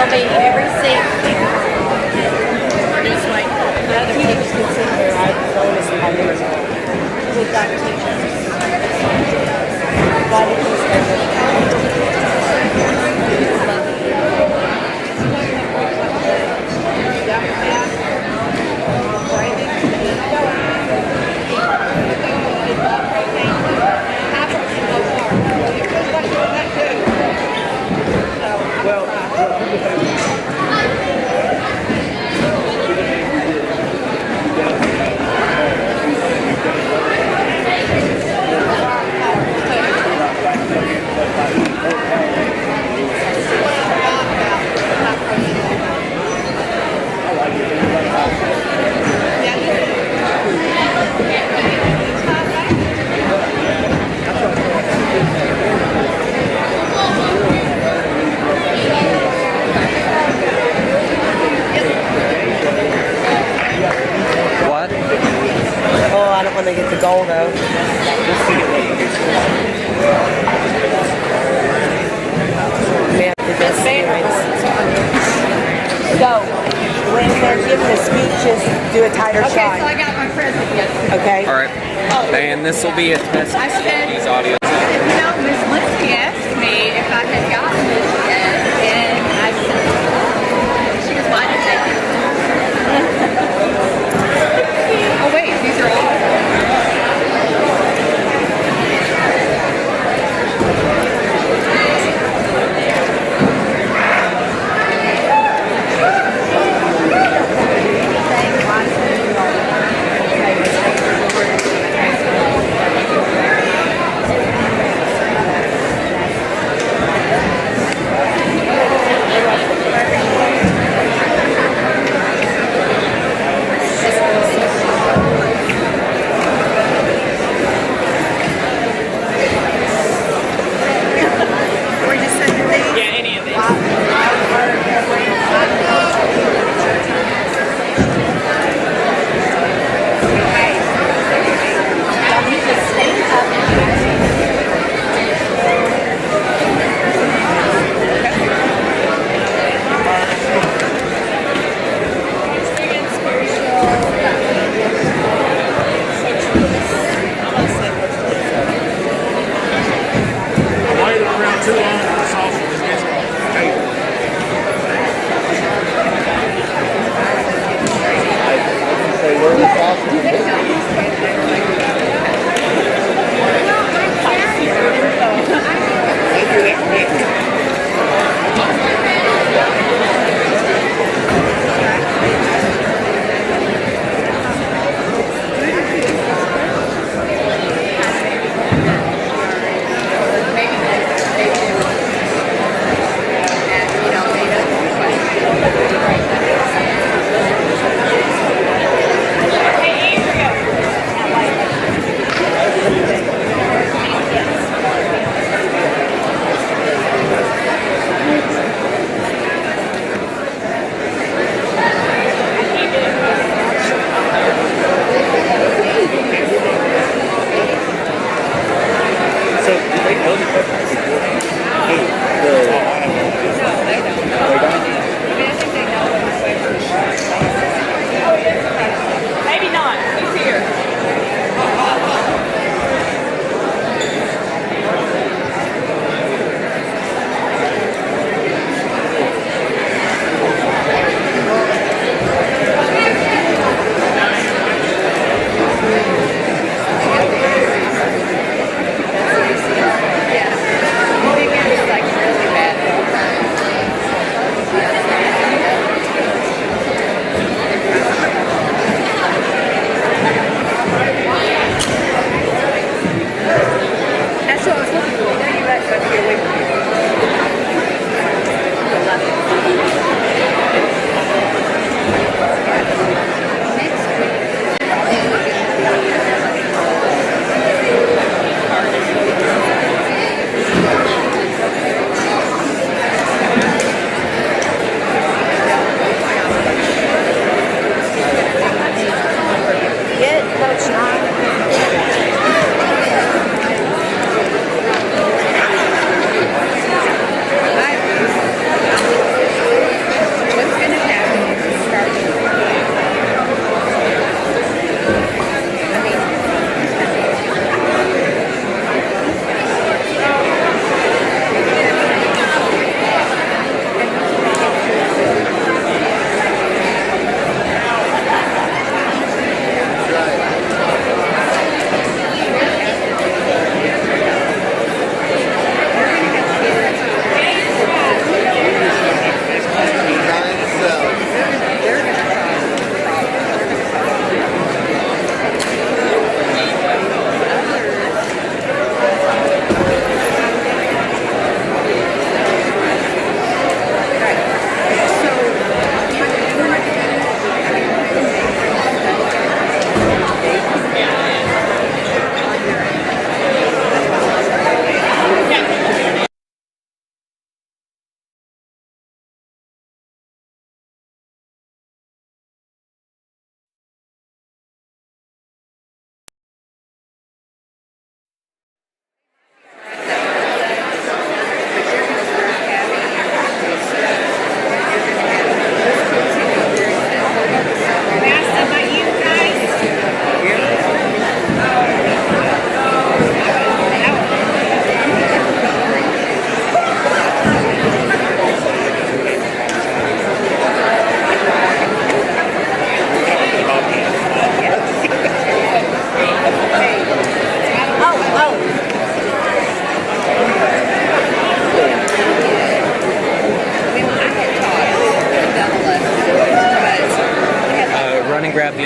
will be every seat. This way. The other teachers can sit here. I noticed how they were. We've got teachers. Why did you say What? Oh, I don't want to get the goal though. Man, the best experience. So, when they're giving the speeches, do a tighter Okay, shot. so I got my present yesterday. Okay. All right. And this will be a test I said, these audios. Miss Lindsay asked me if I had gotten this yet, and I said, she goes, why did they? Oh wait, these are all.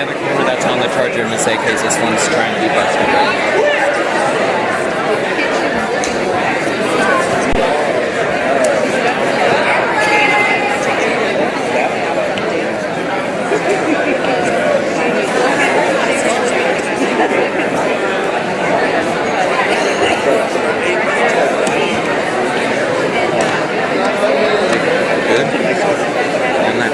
other camera that's on the charger, Miss A, because this one's trying to be busted. Good. On that.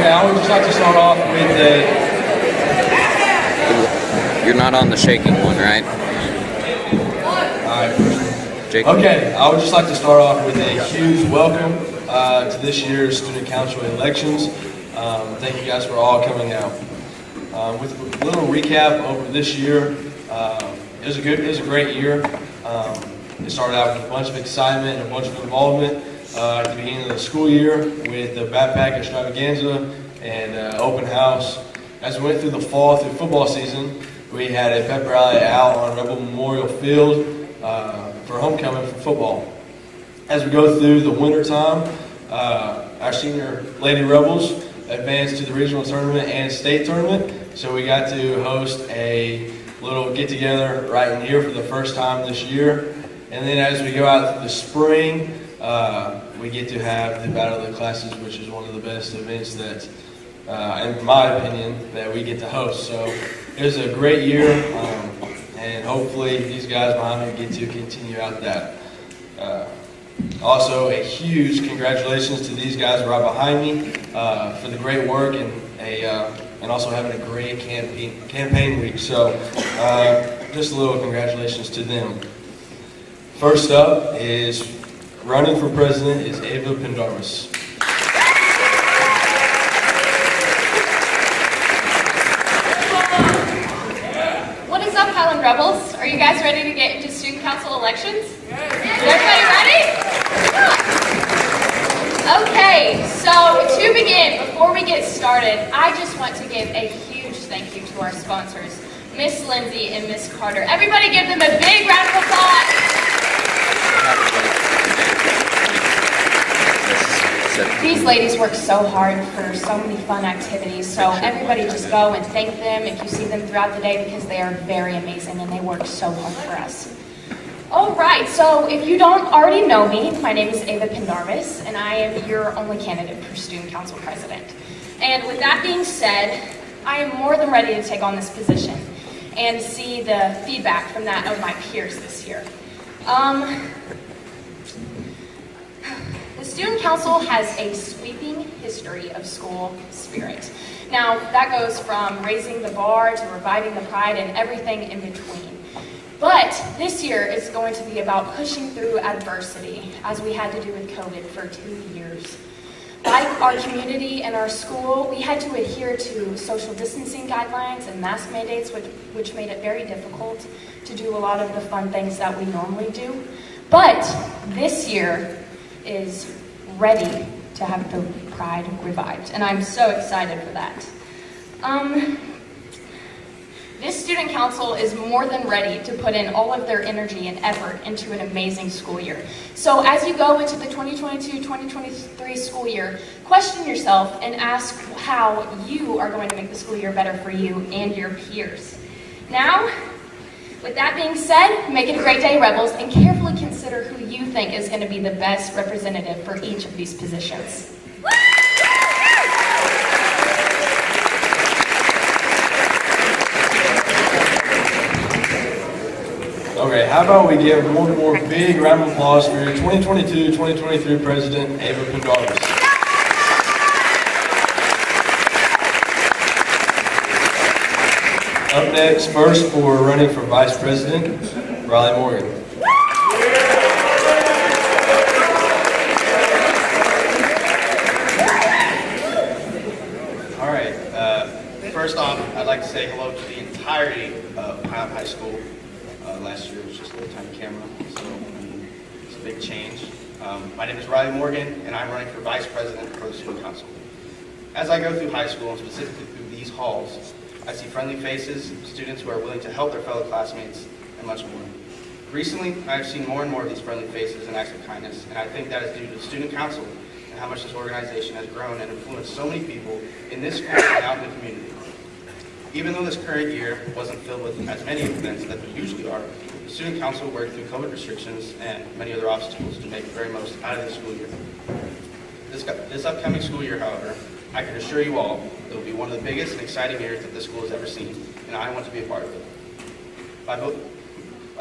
I would just like to start off with You're not on the shaking one, right? Jake? Okay, I would just like to start off with a huge welcome to this year's student council elections. Thank you guys for all coming out. With a little recap over this year, it was a great year. It started out with a bunch of excitement and a bunch of involvement at the beginning of the school year with the backpack extravaganza and open house. As we went through the fall through football season, we had a pep rally out on Rebel Memorial Field for homecoming for football. As we go through the winter time, our senior Lady Rebels advanced to the regional tournament and state tournament, so we got to host a little get-together right in here for the first time this year. And then as we go out to the spring, we get to have the Battle of the Classes, which is one of the best events that, in my opinion, that we get to host. So it was a great year, and hopefully these guys behind me get to continue out that. Also, a huge congratulations to these guys right behind me for the great work and also having a great campaign week. So just a little congratulations to them. First up is running for president is Ava Pendarvis. What is up, Highland Rebels? Are you guys ready to get into student council elections? Is everybody ready? Okay, so to begin, before we get started, I just want to give a huge thank you to our sponsors, Miss Lindsay and Miss Carter. Everybody give them a big round of applause. These ladies work so hard for so many fun activities, so everybody just go and thank them if you see them throughout the day, because they are very amazing and they work so hard for us. All right, so if you don't already know me, my name is Ava Pendarvis, and I am your only candidate for student council president. And with that being said, I am more than ready to take on this position and see the feedback from that of my peers this year. The Student Council has a sweeping history of school spirit. Now, that goes from raising the bar to reviving the pride and everything in between. But this year is going to be about pushing through adversity, as we had to do with COVID for 2 years. Like our community and our school, we had to adhere to social distancing guidelines and mask mandates, which made it very difficult to do a lot of the fun things that we normally do. But this year is ready to have the pride revived, and I'm so excited for that. This student council is more than ready to put in all of their energy and effort into an amazing school year. So as you go into the 2022-2023 school year, question yourself and ask how you are going to make the school year better for you and your peers. Now, with that being said, make it a great day, Rebels, and carefully consider who you think is going to be the best representative for each of these positions. Okay, how about we give one more big round of applause for your 2022-2023 President, Ava Pendarvis. next, first for running for Vice President, Riley Morgan. All right. First off, I'd like to say hello to the entirety of Highland High School. Last year was just a little tiny camera, so it's a big change. My name is Riley Morgan, and I'm running for Vice President for the Student Council. As I go through high school, and specifically through these halls, I see friendly faces, students who are willing to help their fellow classmates, and much more. Recently, I've seen more and more of these friendly faces and acts of kindness, and I think that is due to the Student Council and how much this organization has grown and influenced so many people in this school and out in the community. Even though this current year wasn't filled with as many events that there usually are, the Student Council worked through COVID restrictions and many other obstacles to make the very most out of the school year. This upcoming school year, however, I can assure you all it will be one of the biggest and exciting years that this school has ever seen, and I want to be a part of it. By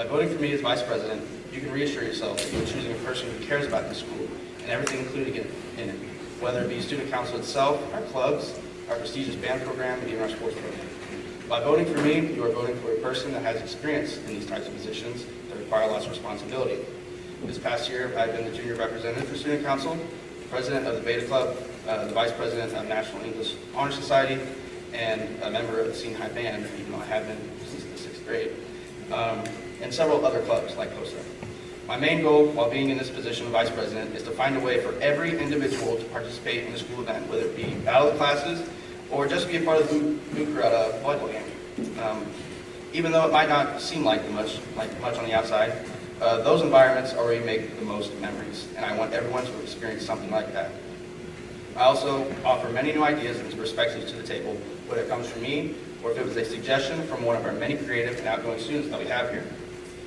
voting for me as Vice President, you can reassure yourself that you are choosing a person who cares about the school and everything included in it, whether it be Student Council itself, our clubs, our prestigious band program, and even our sports program. By voting for me, you are voting for a person that has experience in these types of positions that require lots of responsibility. This past year, I've been the junior representative for Student Council, president of the Beta Club, the vice president of National English Honor Society, and a member of the Senior High Band, even though I have been since the 6th grade, and several other clubs like COSA. My main goal while being in this position of vice president is to find a way for every individual to participate in the school event, whether it be battle of the classes or just be a part of the Boot Crew at a volleyball game. Even though it might not seem like much on the outside, those environments are where you make the most memories, and I want everyone to experience something like that. I also offer many new ideas and perspectives to the table, whether it comes from me or if it was a suggestion from one of our many creative and outgoing students that we have here.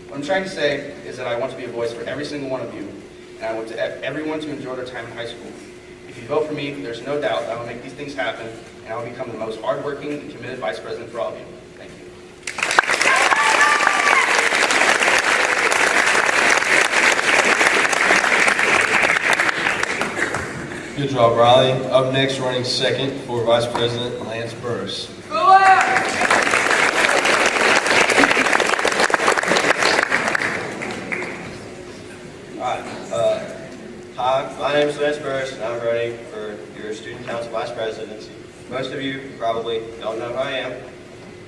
What I'm trying to say is that I want to be a voice for every single one of you, and I want everyone to enjoy their time in high school. If you vote for me, there's no doubt I will make these things happen, and I will become the most hardworking and committed vice president for all of you. Thank you. Good job, Riley. Up next, running second for Vice President, Lance Burris. Hi, my name is Lance Burris, and I'm running for your Student Council Vice Presidency. Most of you probably don't know who I am.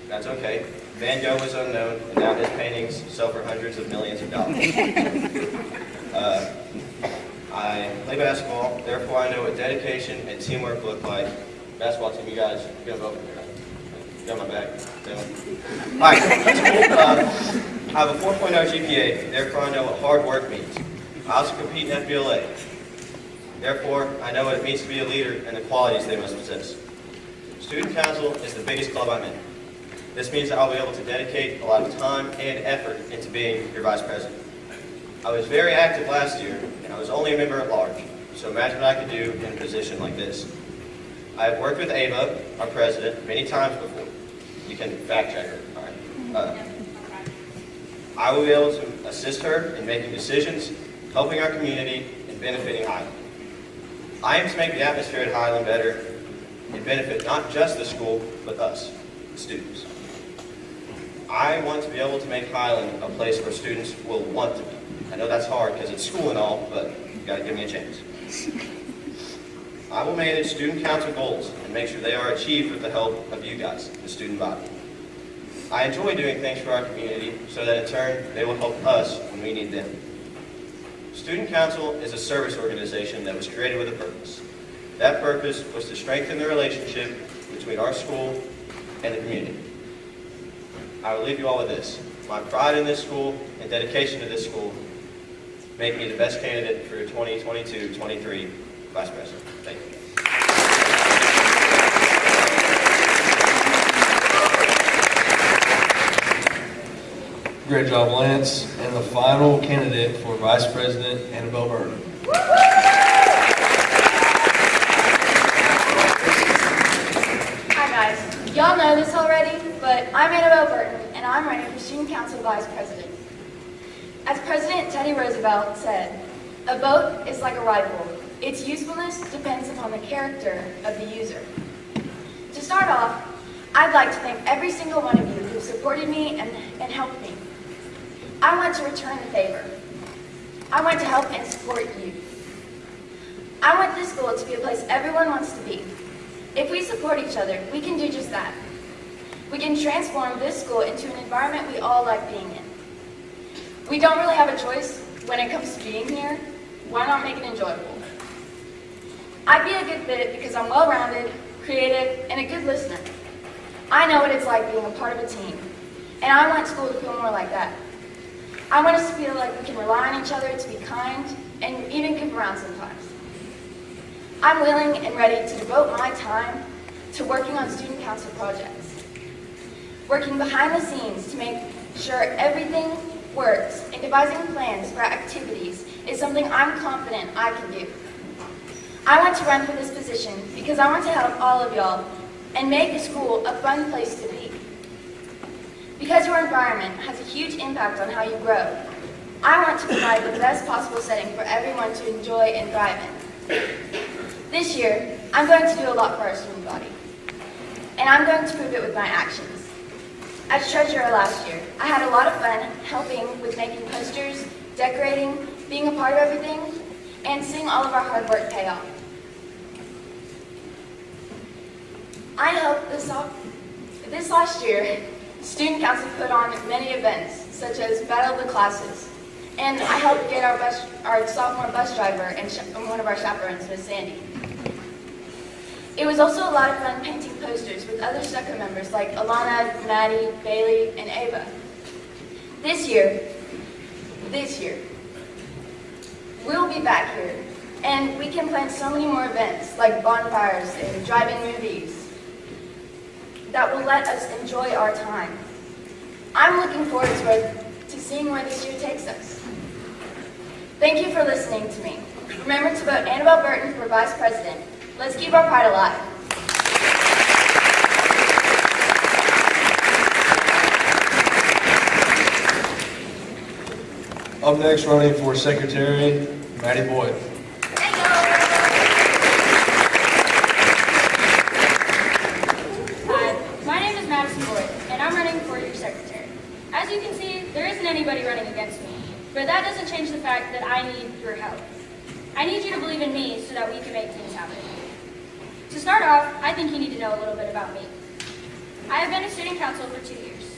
That's okay. Van Gogh was unknown, and now his paintings sell for hundreds of millions of dollars. I play basketball, therefore I know what dedication and teamwork look like. Basketball team, you guys, you're gonna vote for me. Got my back. All right, I have a 4.0 GPA, therefore I know what hard work means. I also compete in FBLA. Therefore, I know what it means to be a leader and the qualities they must possess. Student Council is the biggest club I'm in. This means that I'll be able to dedicate a lot of time and effort into being your Vice President. I was very active last year, and I was only a member at large, so imagine what I could do in a position like this. I have worked with Ava, our president, many times before. You can fact check her. All right. I will be able to assist her in making decisions, helping our community, and benefiting Highland. I aim to make the atmosphere at Highland better and benefit not just the school, but us, the students. I want to be able to make Highland a place where students will want to be. I know that's hard because it's school and all, but you got to give me a chance. I will manage Student Council goals and make sure they are achieved with the help of you guys, the student body. I enjoy doing things for our community so that in turn they will help us when we need them. Student Council is a service organization that was created with a purpose. That purpose was to strengthen the relationship between our school and the community. I will leave you all with this. My pride in this school and dedication to this school make me the best candidate for your 2022-23 Vice President. Thank you. Great job, Lance. And the final candidate for Vice President, Annabelle Burton. Hi guys, y'all know this already, but I'm Annabelle Burton, and I'm running for Student Council Vice President. As President Teddy Roosevelt said, a boat is like a rifle. Its usefulness depends upon the character of the user. To start off, I'd like to thank every single one of you who supported me and helped me. I want to return the favor. I want to help and support you. I want this school to be a place everyone wants to be. If we support each other, we can do just that. We can transform this school into an environment we all like being in. We don't really have a choice when it comes to being here. Why not make it enjoyable? I'd be a good fit because I'm well-rounded, creative, and a good listener. I know what it's like being a part of a team, and I want school to feel more like that. I want us to feel like we can rely on each other to be kind and even goof around sometimes. I'm willing and ready to devote my time to working on student council projects, working behind the scenes to make sure everything works, and devising plans for activities is something I'm confident I can do. I want to run for this position because I want to help all of y'all and make the school a fun place to be. Because your environment has a huge impact on how you grow, I want to provide the best possible setting for everyone to enjoy and thrive in. This year, I'm going to do a lot for our student body, and I'm going to prove it with my actions. As treasurer last year, I had a lot of fun helping with making posters, decorating, being a part of everything, and seeing all of our hard work pay off. I hope this last year, Student Council put on many events, such as Battle of the Classes, and I helped get our sophomore bus driver and one of our chaperones, Miss Sandy. It was also a lot of fun painting posters with other Stucco members like Alana, Maddie, Bailey, and Ava. This year, we'll be back here, and we can plan so many more events like bonfires and drive-in movies that will let us enjoy our time. I'm looking forward to seeing where this year takes us. Thank you for listening to me. Remember to vote Annabelle Burton for Vice President. Let's keep our pride alive. Up next, running for Secretary, Maddie Boyd. Hi, my name is Madison Boyd, and I'm running for your secretary. As you can see, there isn't anybody running against me, but that doesn't change the fact that I need your help. I need you to believe in me so that we can make things happen. To start off, I think you need to know a little bit about me. I have been a student council for 2 years.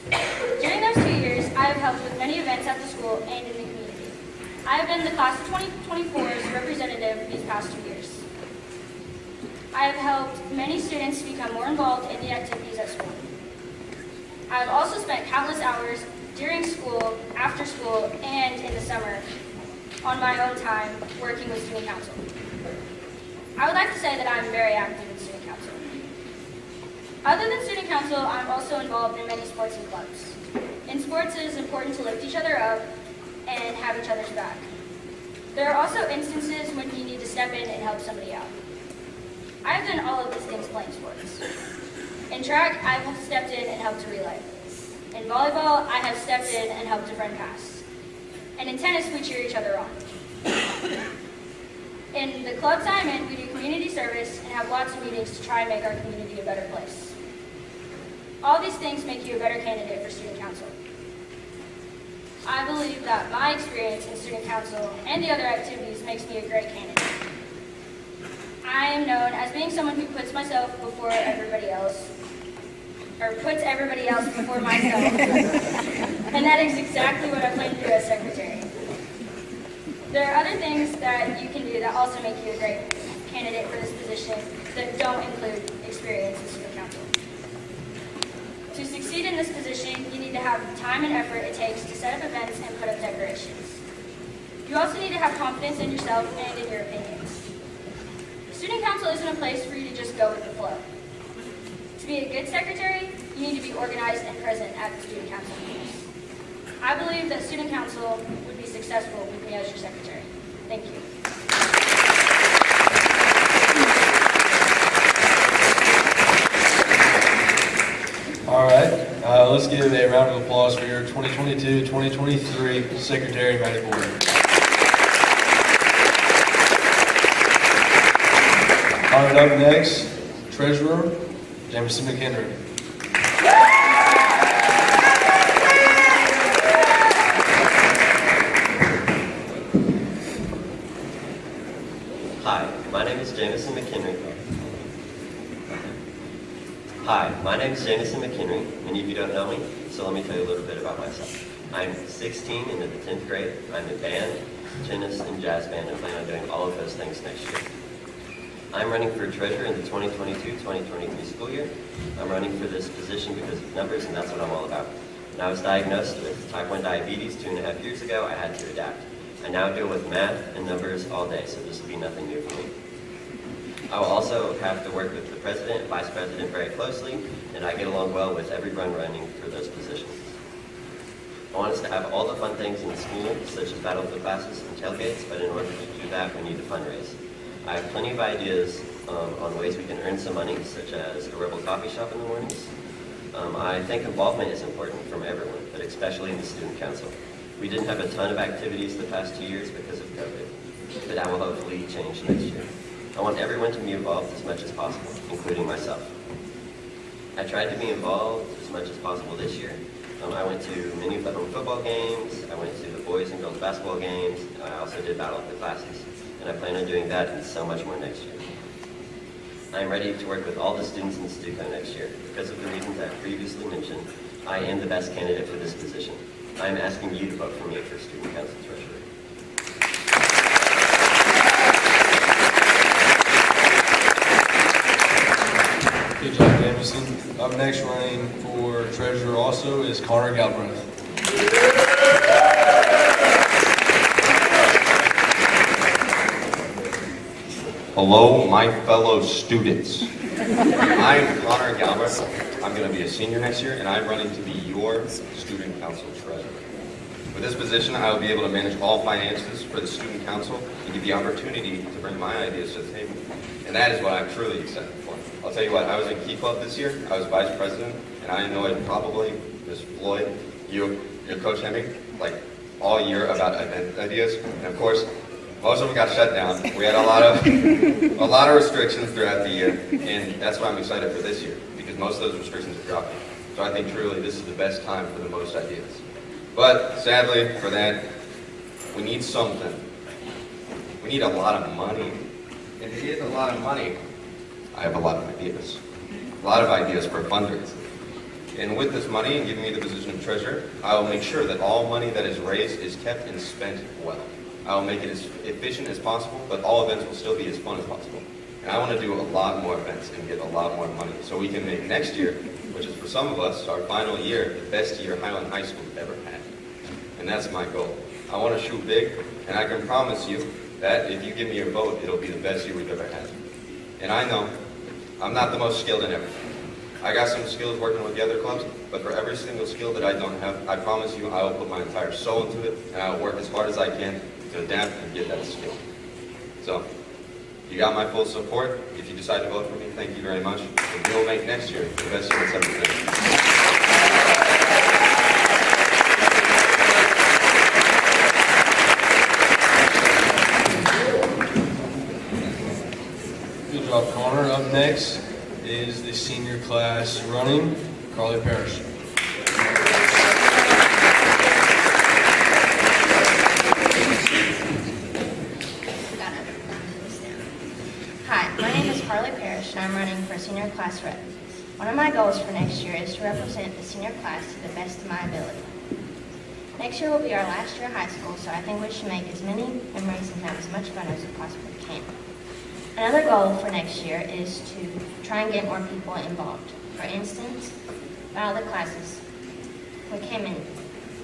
During those 2 years, I have helped with many events at the school and in the community. I have been the class of 2024's representative these past 2 years. I have helped many students become more involved in the activities at school. I have also spent countless hours during school, after school, and in the summer on my own time working with student council. I would like to say that I'm very active in student council. Other than student council, I'm also involved in many sports and clubs. In sports, it is important to lift each other up and have each other's back. There are also instances when you need to step in and help somebody out. I have done all of these things playing sports. In track, I have stepped in and helped to relay. In volleyball, I have stepped in and helped a friend pass. And in tennis, we cheer each other on. In the clubs I'm in, we do community service and have lots of meetings to try and make our community a better place. All these things make you a better candidate for student council. I believe that my experience in student council and the other activities makes me a great candidate. I am known as being someone who puts myself before everybody else, or puts everybody else before myself, and that is exactly what I plan to do as secretary. There are other things that you can do that also make you a great candidate for this position that don't include experience in student council. To succeed in this position, you need to have the time and effort it takes to set up events and put up decorations. You also need to have confidence in yourself and in your opinions. Student council isn't a place for you to just go with the flow. To be a good secretary, you need to be organized and present at the student council meetings. I believe that student council would be successful with me as your secretary. Thank you. All right, let's give a round of applause for your 2022-2023 Secretary, Maddie Boyd. All right, up next, Treasurer, Jameson McHenry. Hi, my name is Jamison McHenry. Many of you don't know me, so let me tell you a little bit about myself. I'm 16 and in the 10th grade. I'm in band, tennis, and jazz band, and plan on doing all of those things next year. I'm running for treasurer in the 2022-2023 school year. I'm running for this position because of numbers, and that's what I'm all about. When I was diagnosed with type 1 diabetes 2.5 years ago, I had to adapt. I now deal with math and numbers all day, so this will be nothing new for me. I will also have to work with the president and vice president very closely, and I get along well with everyone running for those positions. I want us to have all the fun things in the school, such as battle of the classes and tailgates, but in order to do that, we need to fundraise. I have plenty of ideas on ways we can earn some money, such as a rebel coffee shop in the mornings. I think involvement is important from everyone, but especially in the student council. We didn't have a ton of activities the past 2 years because of COVID, but that will hopefully change next year. I want everyone to be involved as much as possible, including myself. I tried to be involved as much as possible this year. I went to many of the home football games, I went to the boys and girls basketball games, I also did battle of the classes, and I plan on doing that and so much more next year. I am ready to work with all the students in Stuco next year. Because of the reasons I previously mentioned, I am the best candidate for this position. I am asking you to vote for me for student council treasurer. Good job, Jamison. Up next running for treasurer also is Connor Galbraith. Hello, my fellow students. I'm Connor Galbraith. I'm going to be a senior next year, and I'm running to be your student council treasurer. With this position, I will be able to manage all finances for the student council and get the opportunity to bring my ideas to the table. And that is what I'm truly excited for. I'll tell you what, I was in Key Club this year. I was vice president, and I annoyed probably Ms. Floyd, you, your Coach Hemming, like all year about event ideas. And of course, most of them got shut down. We had a lot of restrictions throughout the year, and that's why I'm excited for this year, because most of those restrictions are dropping. So I think truly this is the best time for the most ideas. But sadly for that, we need something. We need a lot of money. And to get a lot of money, I have a lot of ideas. A lot of ideas for fundraising. And with this money and giving me the position of treasurer, I will make sure that all money that is raised is kept and spent well. I will make it as efficient as possible, but all events will still be as fun as possible. And I want to do a lot more events and get a lot more money so we can make next year, which is for some of us, our final year, the best year Highland High School ever had. And that's my goal. I want to shoot big, and I can promise you that if you give me your vote, it'll be the best year we've ever had. And I know I'm not the most skilled in everything. I got some skills working with the other clubs, but for every single skill that I don't have, I promise you I will put my entire soul into it, and I will work as hard as I can to adapt and get that skill. So, you got my full support. If you decide to vote for me, thank you very much. And we will make next year the best year it's ever been. Good job, Connor. Up next is the senior class running, Carly Parrish. Hi, my name is Carly Parrish, and I'm running for senior class rep. One of my goals for next year is to represent the senior class to the best of my ability. Next year will be our last year of high school, so I think we should make as many memories and have as much fun as we possibly can. Another goal for next year is to try and get more people involved. For instance, out of the classes, we came in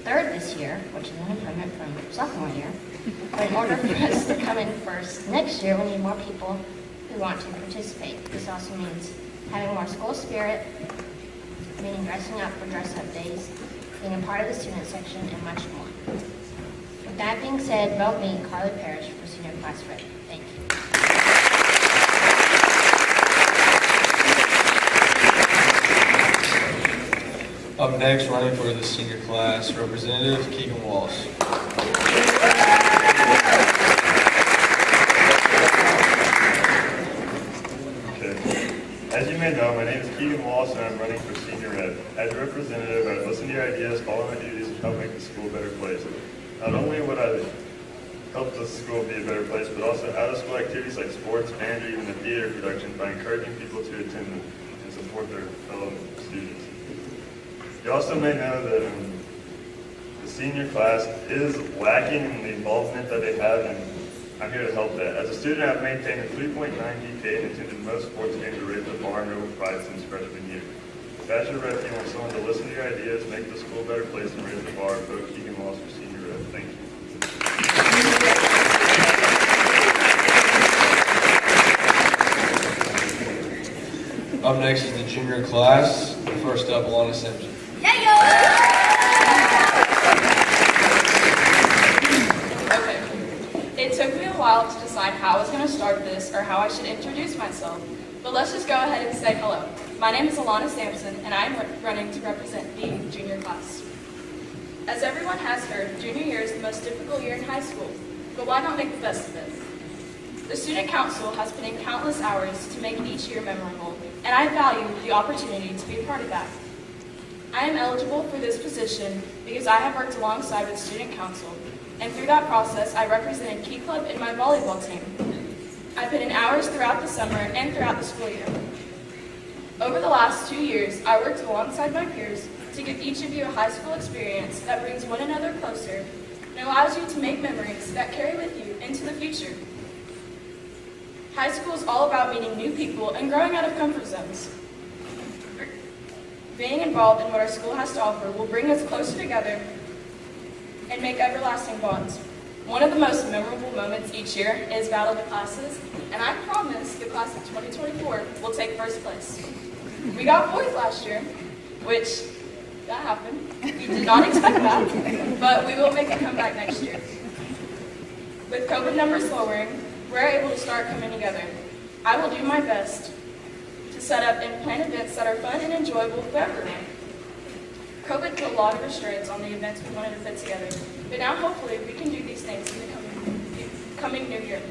third this year, which is an improvement from sophomore year. But in order for us to come in first next year, we need more people who want to participate. This also means having more school spirit, meaning dressing up for dress-up days, being a part of the student section, and much more. With that being said, vote me, Carly Parrish, for senior class rep. Thank you. Up next, running for the senior class representative, Keegan Wallace. As you may know, my name is Keegan Wallace and I'm running for senior ed. As a representative, I've listened to your ideas, follow my duties, and help make the school a better place. Not only would I help the school be a better place, but also out-of-school activities like sports, band, or even the theater production by encouraging people to attend them and support their fellow students. You also may know that the senior class is lacking in the involvement that they have, and I'm here to help that. As a student, I've maintained a 3.9 GPA and attended most sports games to raise the bar and over pride since freshman year. As your rep, you want someone to listen to your ideas, make the school a better place, and raise the bar. Vote Keegan Wallace for senior rep. Thank you. Up next is the junior class. First up, Alana Simpson. Okay. It took me a while to decide how I was going to start this or how I should introduce myself. But let's just go ahead and say hello. My name is Alana Sampson, and I'm running to represent the junior class. As everyone has heard, junior year is the most difficult year in high school. But why not make the best of it? The Student Council has put in countless hours to make each year memorable, and I value the opportunity to be a part of that. I am eligible for this position because I have worked alongside with Student Council, and through that process, I represented Key Club and my volleyball team. I put in hours throughout the summer and throughout the school year. Over the last 2 years, I worked alongside my peers to give each of you a high school experience that brings one another closer and allows you to make memories that carry with you into the future. High school is all about meeting new people and growing out of comfort zones. Being involved in what our school has to offer will bring us closer together and make everlasting bonds. One of the most memorable moments each year is Battle of the Classes, and I promise the class of 2024 will take first place. We got fourth last year, which, that happened. We did not expect that, but we will make a comeback next year. With COVID numbers lowering, we're able to start coming together. I will do my best to set up and plan events that are fun and enjoyable for everyone. COVID put a lot of restraints on the events we wanted to put together, but now hopefully we can do these things in the coming new year.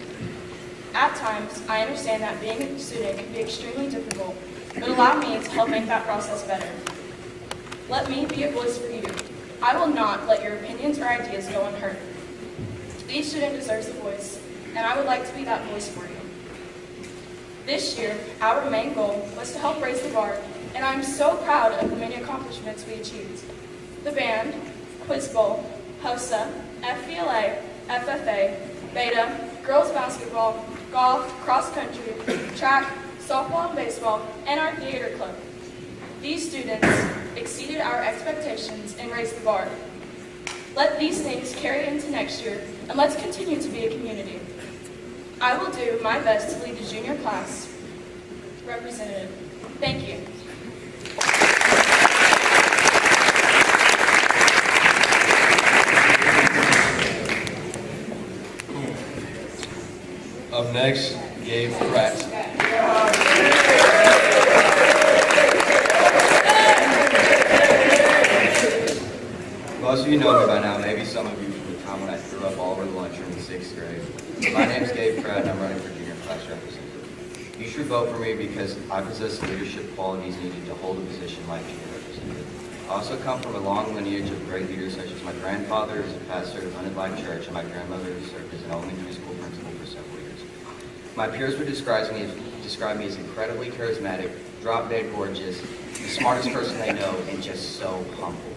At times, I understand that being a student can be extremely difficult, but allow me to help make that process better. Let me be a voice for you. I will not let your opinions or ideas go unheard. Each student deserves a voice, and I would like to be that voice for you. This year, our main goal was to help raise the bar, and I'm so proud of the many accomplishments we achieved. The band, quiz bowl, HOSA, FBLA, FFA, beta, girls basketball, golf, cross country, track, softball and baseball, and our theater club. These students exceeded our expectations and raised the bar. Let these things carry into next year, and let's continue to be a community. I will do my best to lead the junior class representative. Thank you. Up next, Gabe Pratt. Most of you know me by now, maybe some of you from the time when I threw up all over the lunchroom in 6th grade. My name is Gabe Pratt and I'm running for junior class representative. You should vote for me because I possess the leadership qualities needed to hold a position like junior representative. I also come from a long lineage of great leaders such as my grandfather is a pastor of United Life Church and my grandmother served as an elementary school principal for several years. My peers would describe me as incredibly charismatic, drop-dead gorgeous, the smartest person they know, and just so humble.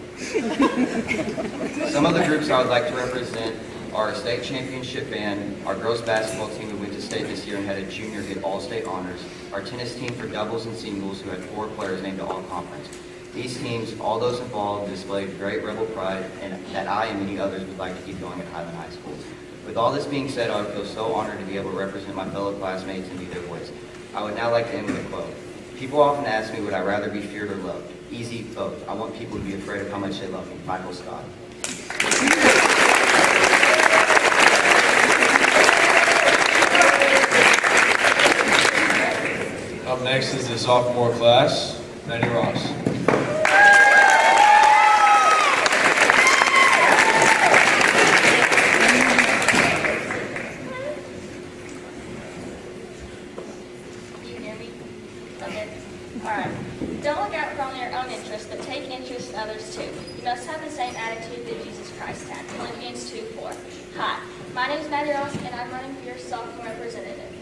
Some of the groups I would like to represent are our state championship band, our girls basketball team who went to state this year and had a junior get all-state honors, our tennis team for doubles and singles who had 4 players named to all-conference. These teams, all those involved, displayed great rebel pride and that I and many others would like to keep going at Highland High School. With all this being said, I would feel so honored to be able to represent my fellow classmates and be their voice. I would now like to end with a quote. People often ask me, would I rather be feared or loved? Easy, both. I want people to be afraid of how much they love me. Michael Scott. Up next is the sophomore class, Maddie Ross. Okay. Alright. Don't look out for only your own interests, but take interest in others too. You must have the same attitude that Jesus Christ had. Philippians 2:4. Hi, my name is Maddie Ross, and I'm running for your sophomore representative.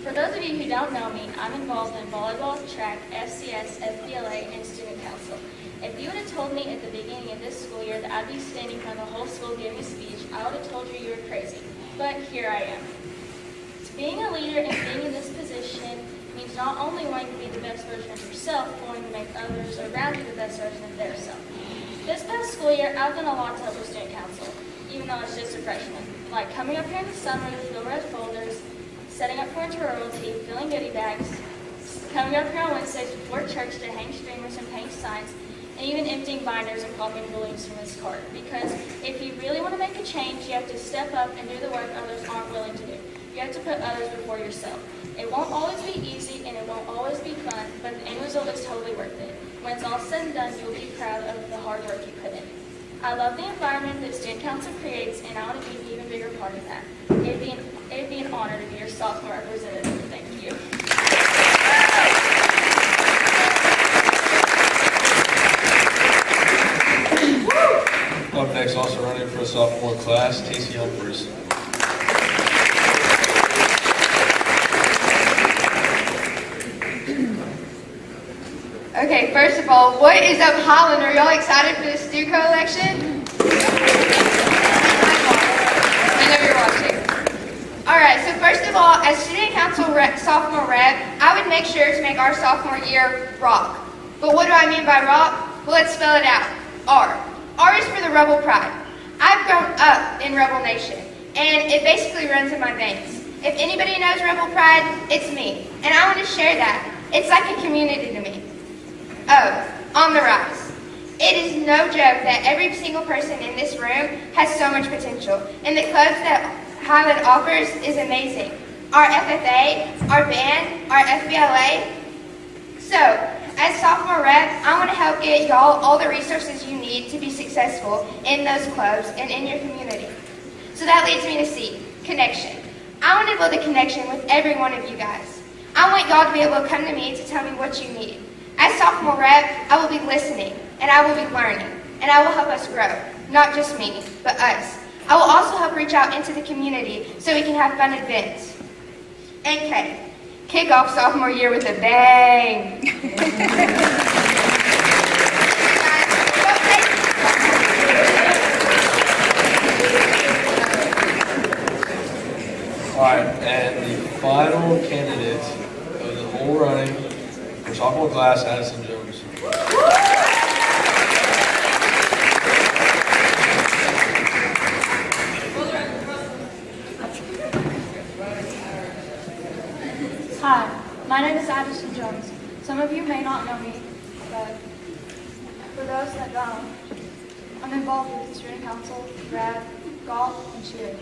For those of you who don't know me, I'm involved in volleyball, track, FCS, FBLA, and student council. If you would have told me at the beginning of this school year that I'd be standing in front of the whole school giving a speech, I would have told you you were crazy. But here I am. Being a leader and being in this position means not only wanting to be the best version of yourself, but wanting to make others around you the best version of their self. This past school year, I've done a lot to help with student council, even though it's just a freshman. Like coming up here in the summer to fill red folders, setting up for interroyalty, filling goodie bags, coming up here on Wednesdays before church to hang streamers and paint signs, and even emptying binders and popping balloons from this cart. Because if you really want to make a change, you have to step up and do the work others aren't willing to do. You have to put others before yourself. It won't always be easy and it won't always be fun, but the end result is totally worth it. When it's all said and done, you'll be proud of the hard work you put in. I love the environment that Student Council creates, and I want to be an even bigger part of that. It'd be an honor to be your sophomore representative. Thank you. Up next, also running for a sophomore class, Casey Humphries. Okay, first of all, what is up, Holland? Are y'all excited for the STUCO election? I know you're watching. Alright, so first of all, as student council sophomore rep, I would make sure to make our sophomore year rock. But what do I mean by rock? Well, let's spell it out. R. R is for the Rebel Pride. I've grown up in Rebel Nation, and it basically runs in my veins. If anybody knows Rebel Pride, it's me, and I want to share that. It's like a community to me. Oh, on the rise. It is no joke that every single person in this room has so much potential, and the clubs that Highland offers is amazing. Our FFA, our band, our FBLA. So, as sophomore rep, I want to help get y'all all the resources you need to be successful in those clubs and in your community. So that leads me to C, connection. I want to build a connection with every one of you guys. I want y'all to be able to come to me to tell me what you need. As sophomore rep, I will be listening, and I will be learning, and I will help us grow. Not just me, but us. I will also help reach out into the community so we can have fun events. And K, kick off sophomore year with a bang. All right, and the final candidate of the whole running for sophomore class, Addison Jones. Hi, my name is Addison Jones. Some of you may not know me, but for those that don't, I'm involved with the student council, rap, golf, and cheer.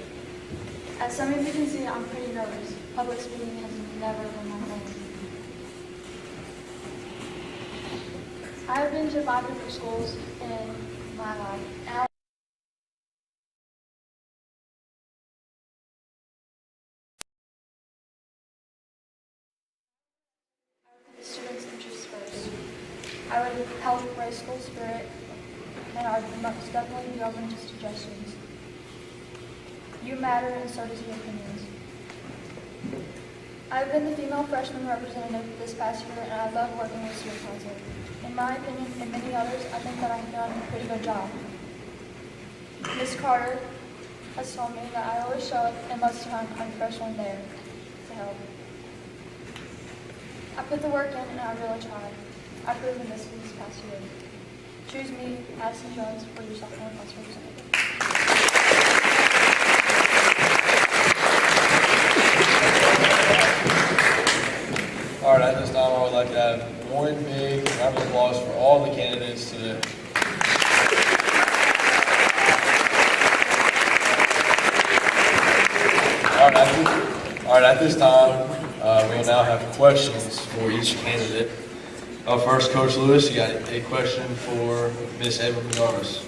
As some of you can see, I'm pretty nervous. Public speaking has never been my thing. I have been to 5 different schools in my life, and the students' interests first. I would help raise school spirit, and I would most definitely be open to suggestions. You matter, and so does your opinions. I've been the female freshman representative this past year, and I love working with student council. In my opinion, and many others, I think that I've done a pretty good job. Ms. Carter has told me that I always show up, and most of the time I'm the first one there to help. I put the work in, and I really tried. I've proven this past year. Choose me, Addison Jones, for your sophomore class representative. All right, at this time, I would like to have one big round of applause for all the candidates today. All right, at this time, we will now have questions for each candidate. First, Coach Lewis, you got a question for Ms. Ava Gonzalez.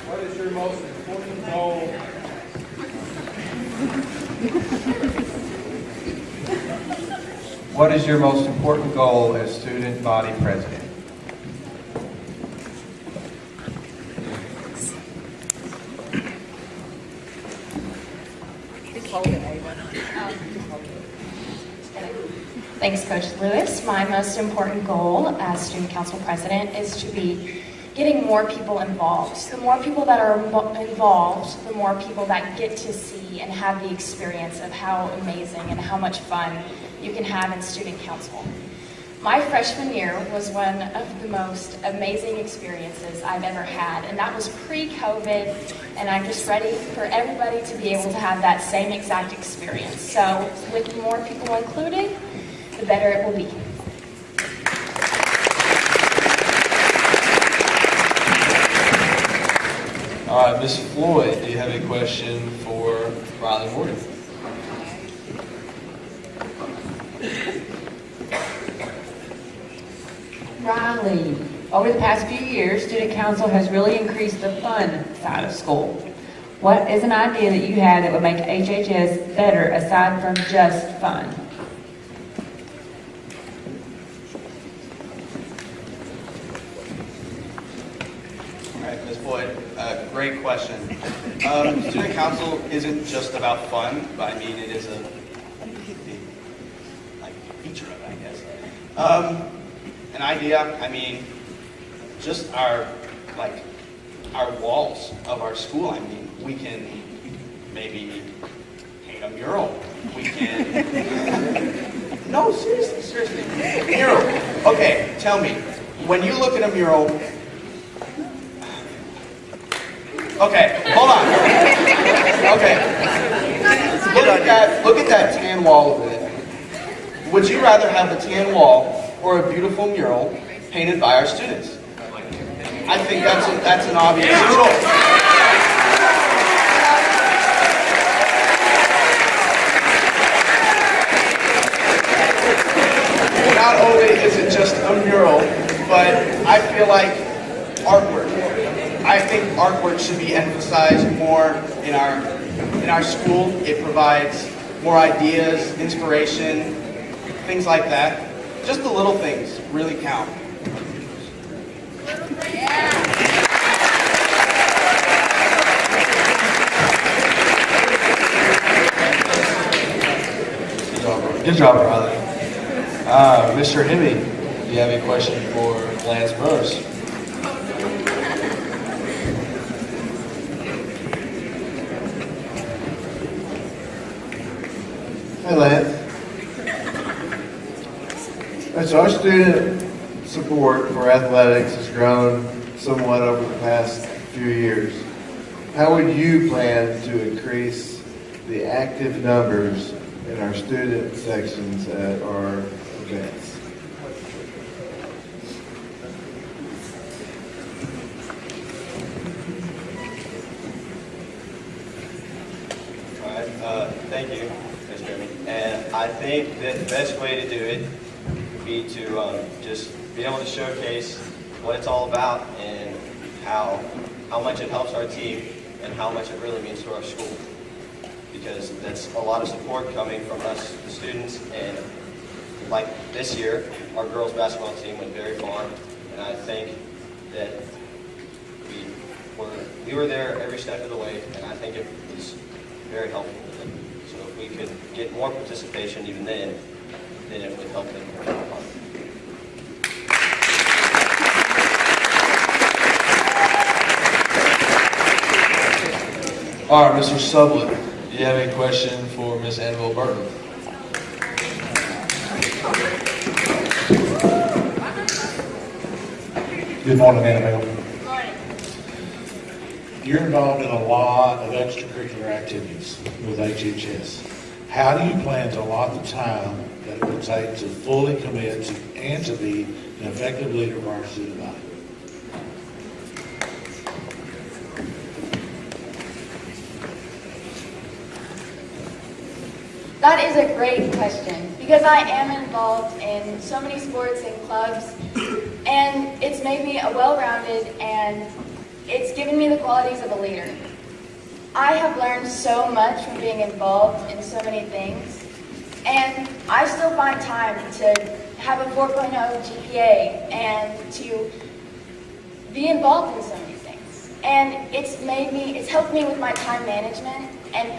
What is your most important goal? What is your most important goal as student body president? Thanks, Coach Lewis. My most important goal as student council president is to be getting more people involved. The more people that are involved, the more people that get to see and have the experience of how amazing and how much fun you can have in student council. My freshman year was one of the most amazing experiences I've ever had, and that was pre-COVID, and I'm just ready for everybody to be able to have that same exact experience. So with more people included, the better it will be. All right, Ms. Floyd, do you have a question for Riley Morgan? Riley, over the past few years, student council has really increased the fun side of school. What is an idea that you have that would make HHS better aside from just fun? All right, Ms. Boyd, great question. Student council isn't just about fun, but I mean it is a feature of it, I guess. An idea, I mean, just our walls of our school. I mean, we can maybe paint a mural. We can. No, seriously, mural. Okay, tell me, when you look at a mural. Okay, hold on. Okay, look at that tan wall over there. Would you rather have the tan wall or a beautiful mural painted by our students? I think that's an obvious choice. Not only is it just a mural, but I feel like artwork. I think artwork should be emphasized more in our school. It provides more ideas, inspiration, things like that. Just the little things really count. Good job, Riley. Mr. Hemme, do you have a question for Lance Burris? Hi, Lance. So our student support for athletics has grown somewhat over the past few years. How would you plan to increase the active numbers in our student sections at our events? All right, thank you, Mr. Jeremy. And I think that the best way to do it would be to just be able to showcase what it's all about and how much it helps our team and how much it really means to our school. Because that's a lot of support coming from us, the students, and like this year, our girls basketball team went very far, and I think that we were there every step of the way, and I think it was very helpful to them. So if we could get more participation even then it would help them more. All right, Mr. Sublett, do you have a question for Ms. Annabelle Burton? Good morning, Annabelle. Good morning. You're involved in a lot of extracurricular activities with HHS. How do you plan to allot the time that it will take to fully commit to, and to be an effective leader of our student body? That is a great question because I am involved in so many sports and clubs, and it's made me a well-rounded, and it's given me the qualities of a leader. I have learned so much from being involved in so many things, And I still find time to have a 4.0 GPA and to be involved in so many things. And it's helped me with my time management and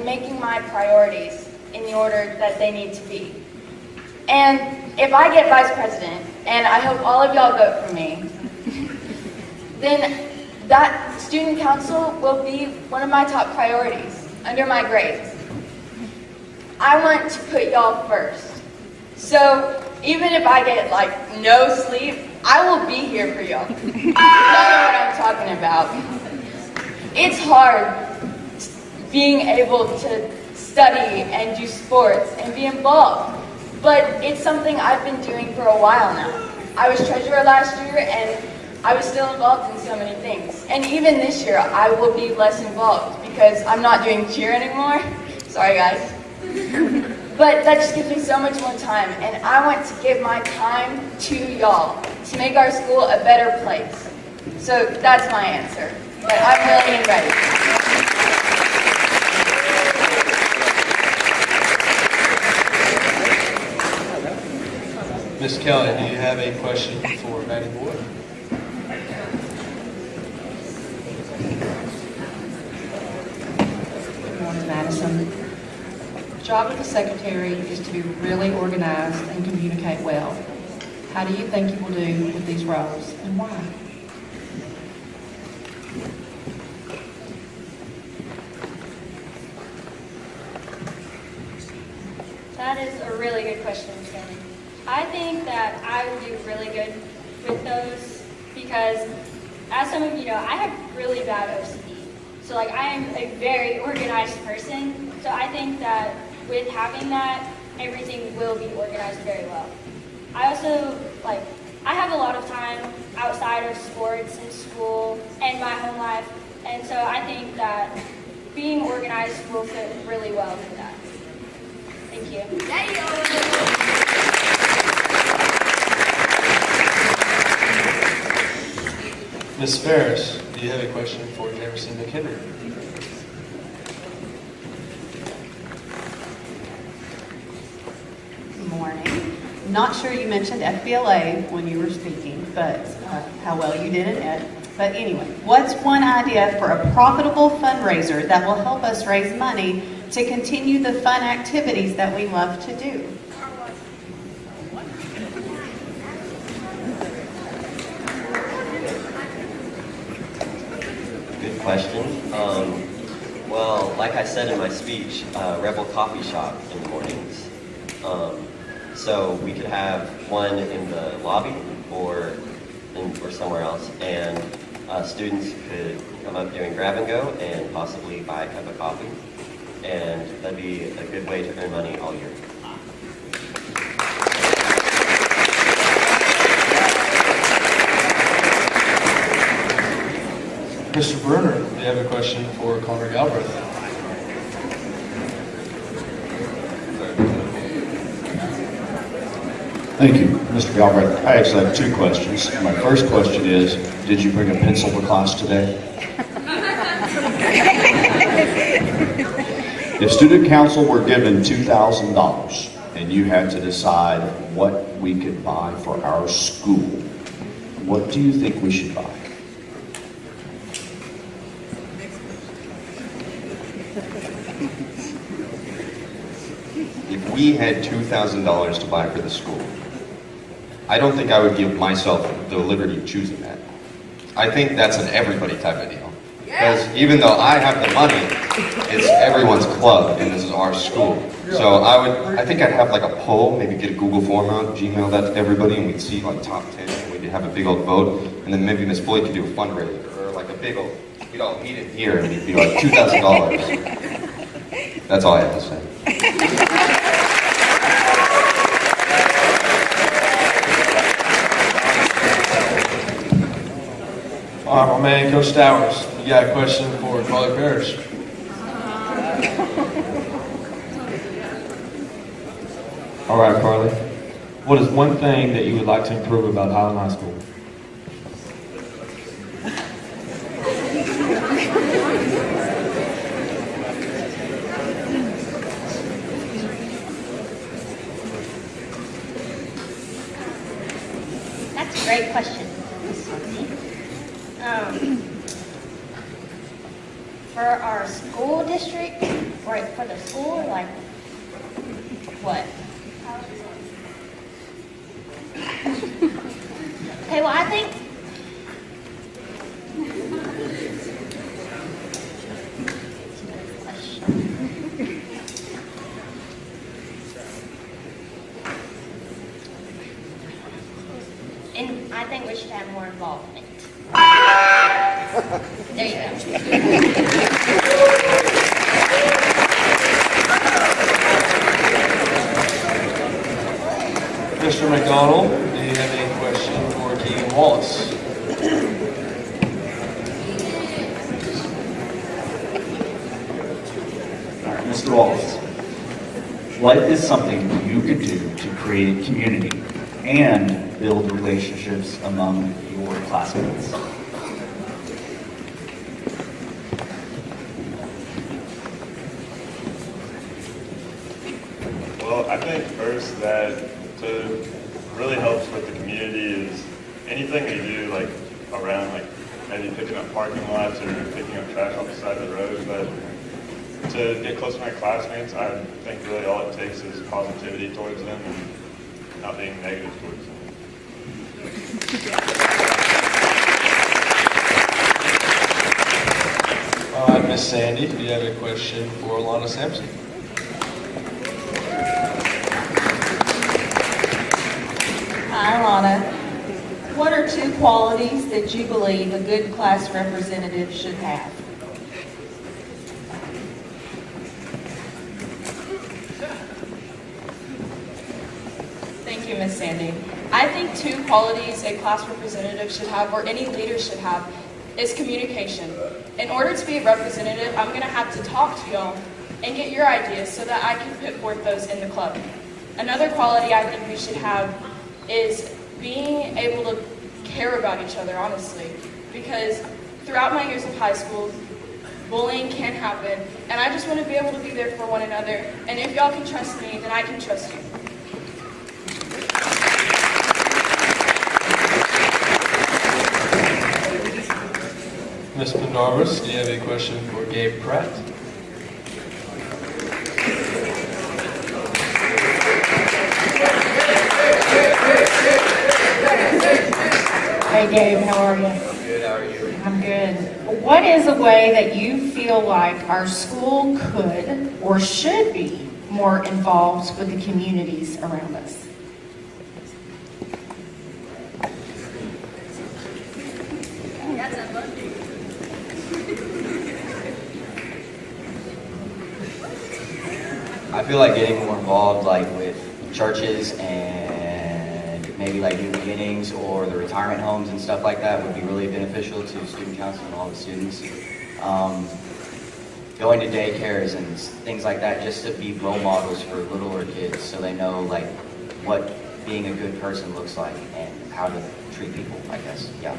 making my priorities in the order that they need to be. And if I get vice president, and I hope all of y'all vote for me, then that student council will be one of my top priorities under my grades. I want to put y'all first. So even if I get like no sleep, I will be here for y'all. Y'all know what I'm talking about. It's hard being able to study and do sports and be involved, but it's something I've been doing for a while now. I was treasurer last year and I was still involved in so many things. And even this year, I will be less involved because I'm not doing cheer anymore. Sorry, guys. But that just gives me so much more time, and I want to give my time to y'all to make our school a better place. So that's my answer. But I'm willing and ready. Ms. Kelly, do you have a question for Maddie Boyd? Good morning, Madison. The job of the secretary is to be really organized and communicate well. How do you think you will do with these roles, and why? That is a really good question, Sammy. I think that I would do really good with those because, as some of you know, I have really bad OCD. So I am a very organized person. So I think that with having that, everything will be organized very well. I also, I have a lot of time outside of sports and school and my home life. And so I think that being organized will fit really well with that. Thank you. Ms. Ferris, do you have a question for Jefferson McHenry? Good morning. Not sure you mentioned FBLA when you were speaking, but how well you did in it. But anyway, what's one idea for a profitable fundraiser that will help us raise money to continue the fun activities that we love to do? Good question. Well, like I said in my speech, Rebel Coffee Shop in the mornings. So we could have one in the lobby or somewhere else, and students could come up during grab and go and possibly buy a cup of coffee, and that'd be a good way to earn money all year. Mr. Bruner, do you have a question for Connor Galbraith? Thank you, Mr. Galbraith. I actually have two questions. My first question is, did you bring a pencil to class today? If student council were given $2,000 and you had to decide what we could buy for our school, what do you think we should buy? If we had $2,000 to buy for the school, I don't think I would give myself the liberty of choosing that. I think that's an everybody type of deal. Because even though I have the money, it's everyone's club and this is our school. So I think I'd have like a poll, maybe get a Google form out, Gmail that to everybody, and we'd see like top 10, and we'd have a big old vote, and then maybe Miss Floyd could do a fundraiser, or like a big old, we'd all meet in here, and it'd be like $2,000. That's all I have to say. All right, my man, Coach Stowers, you got a question for Carly Parrish? All right, Carly. What is one thing that you would like to improve about Highland High School? Great question, Ms. Swansea. For our school district, or for the school, like, what? Okay, well, I think and I think we should have more involvement. There you go. Mr. McDonald, do you have any question for Keegan Wallace? All right, Mr. Wallace, what is something you could do to create community and build relationships among your classmates? Well, I think first that to really helps with the community is anything we do like around like maybe picking up parking lots or picking up trash off the side of the road. But to get close to my classmates, I think really all it takes is positivity towards them and not being negative towards them. All right, Miss Sandy, do you have a question for Alana Sampson? Hi, Alana. What are 2 qualities that you believe a good class representative should have? Thank you, Ms. Sandy. I think 2 qualities a class representative should have, or any leader should have, is communication. In order to be a representative, I'm going to have to talk to y'all and get your ideas so that I can put forth those in the club. Another quality I think we should have is being able to care about each other, honestly. Because throughout my years of high school, bullying can happen, and I just want to be able to be there for one another. And if y'all can trust me, then I can trust you. Ms. Pendarvis, do you have a question for Gabe Pratt? Hey Gabe, how are you? I'm good, how are you? I'm good. What is a way that you feel like our school could or should be more involved with the communities around us? I feel like getting more involved like with churches and maybe like New Beginnings or the retirement homes and stuff like that would be really beneficial to student council and all the students. Going to daycares and things like that just to be role models for littler kids so they know like what being a good person looks like and how to treat people, I guess. Yeah.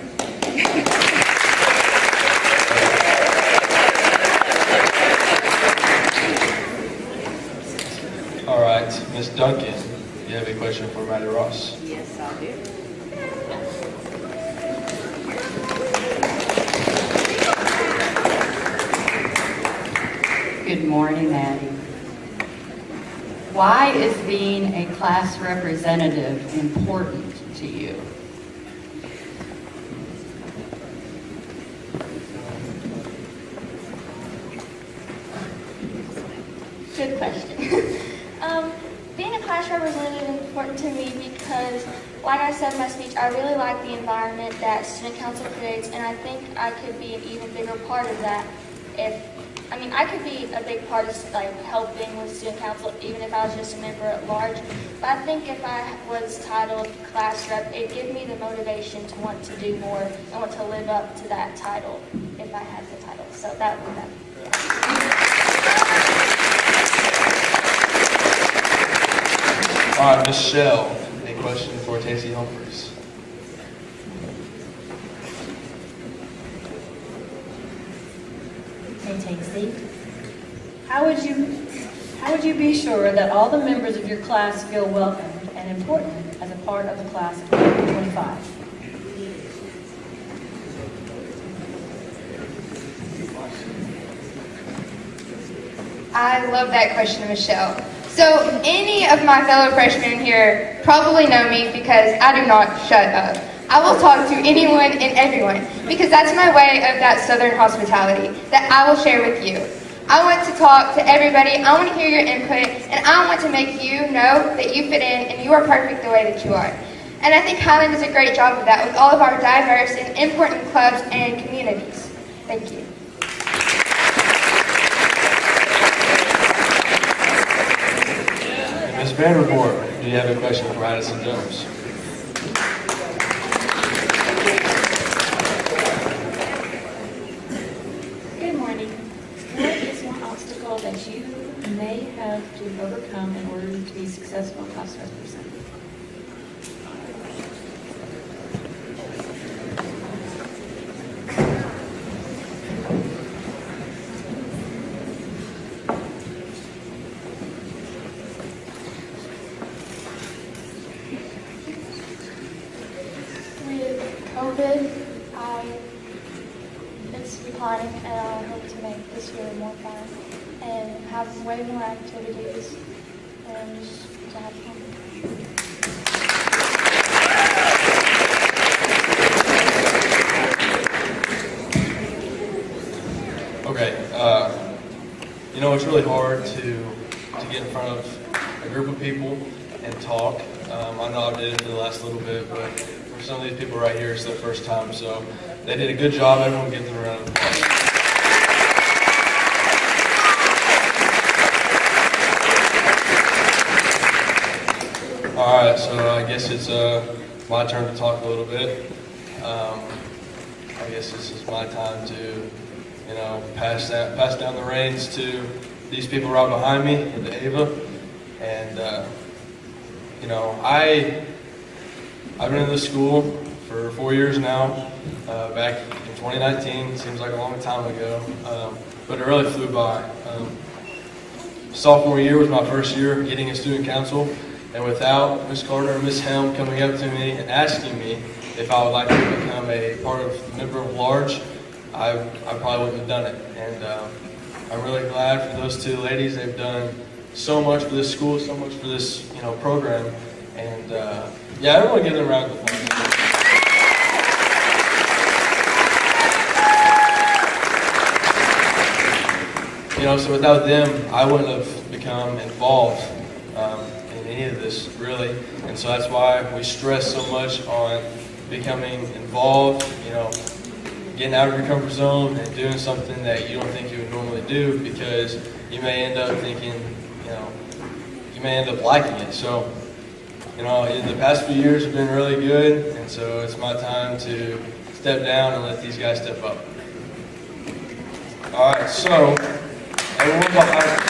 All right, Ms. Duncan, you have a question for Maddie Ross? Yes, I do. Good morning, Maddie. Why is being a class representative important to you? Good question. Being a class representative is important to me because, like I said in my speech, I really like the environment that student council creates, and I think I could be an even bigger part of that I could be a big part of like helping with student council even if I was just a member at large. But I think if I was titled class rep, it'd give me the motivation to want to do more and want to live up to that title if I had the title. So that would be that. All right, Michelle, a question for Tacey Humphreys. Hey Tacey, how would you be sure that all the members of your class feel welcomed and important as a part of the class of 2025? I love that question, Michelle. So any of my fellow freshmen here probably know me because I do not shut up. I will talk to anyone and everyone because that's my way of that Southern hospitality that I will share with you. I want to talk to everybody, I want to hear your input, and I want to make you know that you fit in and you are perfect the way that you are. And I think Highland does a great job of that with all of our diverse and important clubs and communities. Thank you. Ms. Vandervoort, do you have a question for Addison Jones? Good morning. What is one obstacle that you may have to overcome in order to be successful class representative? With COVID, it's declining, and I hope to make this year more fun and have way more activities and just to have fun. Okay, you know, it's really hard to get in front of a group of people and talk. I know I did it the last little bit, but for some of these people right here, it's their first time, so they did a good job. Everyone give them a round of applause. All right, so I guess it's my turn to talk a little bit. I guess this is my time to, you know, pass down the reins to these people right behind me, and to Ava. And you know, I've been in this school for 4 years now. Back in 2019, seems like a long time ago, but it really flew by. Sophomore year was my first year getting a student council, and without Ms. Carter and Ms. Helm coming up to me and asking me if I would like to become a part of member of large, I probably wouldn't have done it. And I'm really glad for those two ladies. They've done so much for this school, so much for this, you know, program. And yeah, everyone give them a round of applause. You know, so without them, I wouldn't have become involved in any of this, really. And so that's why we stress so much on becoming involved, you know, getting out of your comfort zone and doing something that you don't think you would normally do, because you may end up thinking, you know, you may end up liking it. So, you know, the past few years have been really good, and so it's my time to step down and let these guys step up. All right, so everyone behind.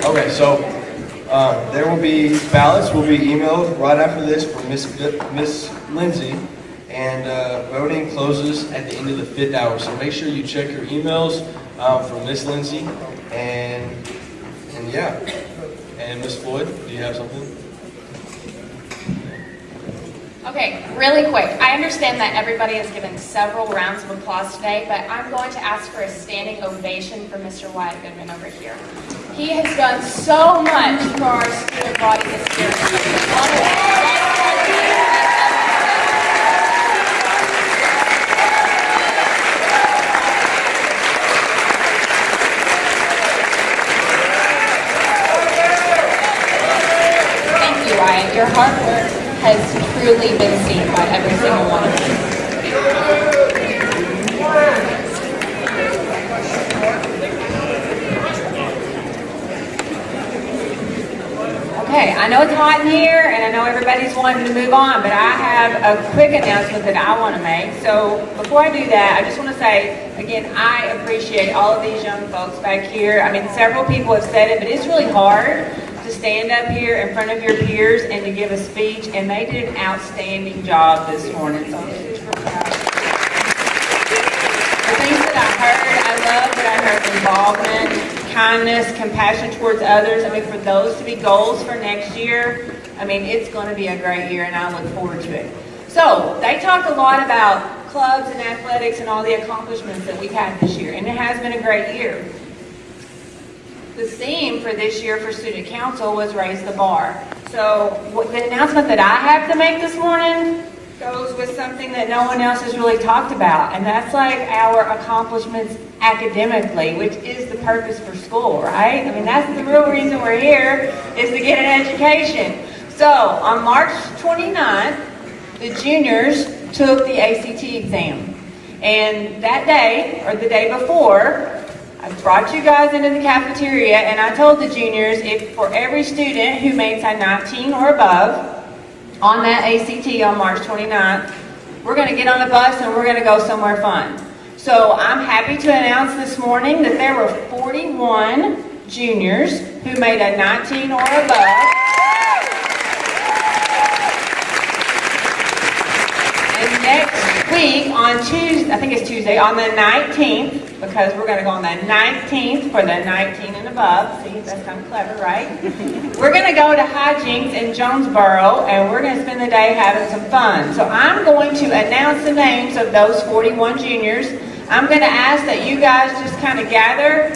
Okay, so there will be ballots will be emailed right after this from Miss Lindsay, and voting closes at the end of the 5th hour. So make sure you check your emails from Miss Lindsay, and yeah, and Miss Floyd, do you have something? Okay, really quick. I understand that everybody has given several rounds of applause today, but I'm going to ask for a standing ovation for Mr. Wyatt Goodman over here. He has done so much for our student body this year. Thank you, Wyatt. Your hard work has truly been seen by every single one of you. Okay, I know it's hot in here, and I know everybody's wanting to move on, but I have a quick announcement that I want to make. So before I do that, I just want to say, again, I appreciate all of these young folks back here. I mean, several people have said it, but it's really hard to stand up here in front of your peers and to give a speech, and they did an outstanding job this morning. So I'm super proud. The things that I heard, I love that I heard involvement, kindness, compassion towards others. I mean, for those to be goals for next year, I mean, it's going to be a great year, and I look forward to it. So they talked a lot about clubs and athletics and all the accomplishments that we've had this year, and it has been a great year. The theme for this year for Student Council was Raise the Bar. So the announcement that I have to make this morning goes with something that no one else has really talked about, and that's like our accomplishments academically, which is the purpose for school, right? I mean, that's the real reason we're here, is to get an education. So on March 29th, the juniors took the ACT exam. And that day, or the day before, I brought you guys into the cafeteria and I told the juniors, if for every student who makes a 19 or above on that ACT on March 29th, we're going to get on a bus and we're going to go somewhere fun. So I'm happy to announce this morning that there were 41 juniors who made a 19 or above. And next week on Tuesday, I think it's Tuesday, on the 19th, because we're going to go on the 19th for the 19 and above. See, that's kind of clever, right? We're going to go to Hijinks in Jonesboro, and we're going to spend the day having some fun. So I'm going to announce the names of those 41 juniors. I'm going to ask that you guys just kind of gather.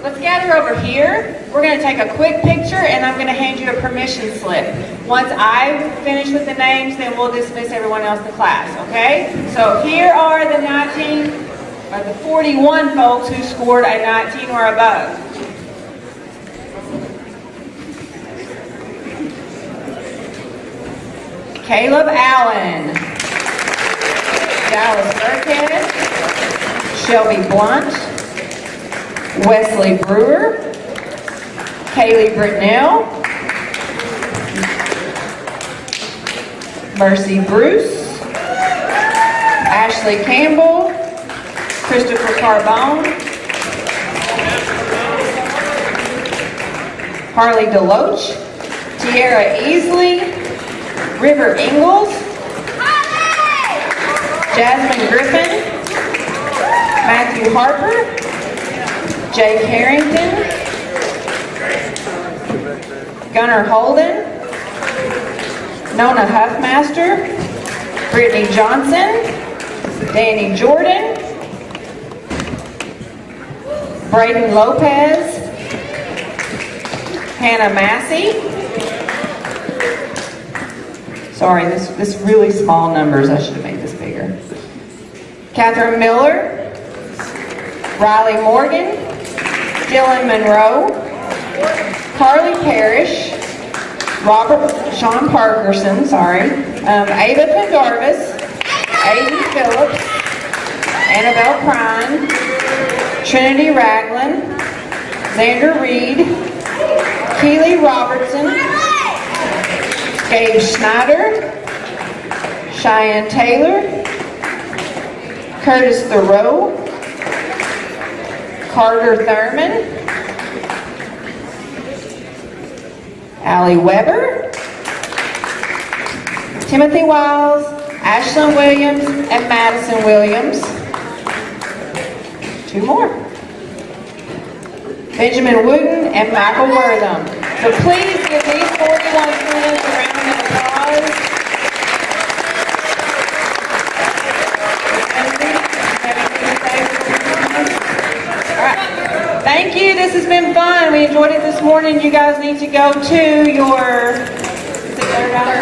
Let's gather over here. We're going to take a quick picture, and I'm going to hand you a permission slip. Once I finish with the names, then we'll dismiss everyone else to class, okay? So here are the 41 folks who scored a 19 or above. Caleb Allen, Dallas Burkhead, Shelby Blunt, Wesley Brewer, Kaylee Britnell, Mercy Bruce, Ashley Campbell, Christopher Carbone, Harley Deloach, Tiara Easley, River Ingalls, Jasmine Griffin, Matthew Harper, Jake Harrington, Gunnar Holden, Nona Huffmaster, Brittany Johnson, Danny Jordan, Braden Lopez, Hannah Massey. Sorry, this really small numbers. I should have made this bigger. Catherine Miller, Riley Morgan, Dylan Monroe, Carly Parrish, Sean Parkerson, Ava Pendarvis, Aiden Phillips, Annabelle Prine, Trinity Ragland, Xander Reed, Keely Robertson, Gabe Schneider, Cheyenne Taylor, Curtis Thoreau, Carter Thurman, Allie Weber, Timothy Wiles, Ashlyn Williams, and Madison Williams. 2 more. Benjamin Wooten and Michael Wortham. So please give these 41 students a round of applause. All right. Thank you. This has been fun. We enjoyed it this morning. You guys need to go to your... Is it third hour?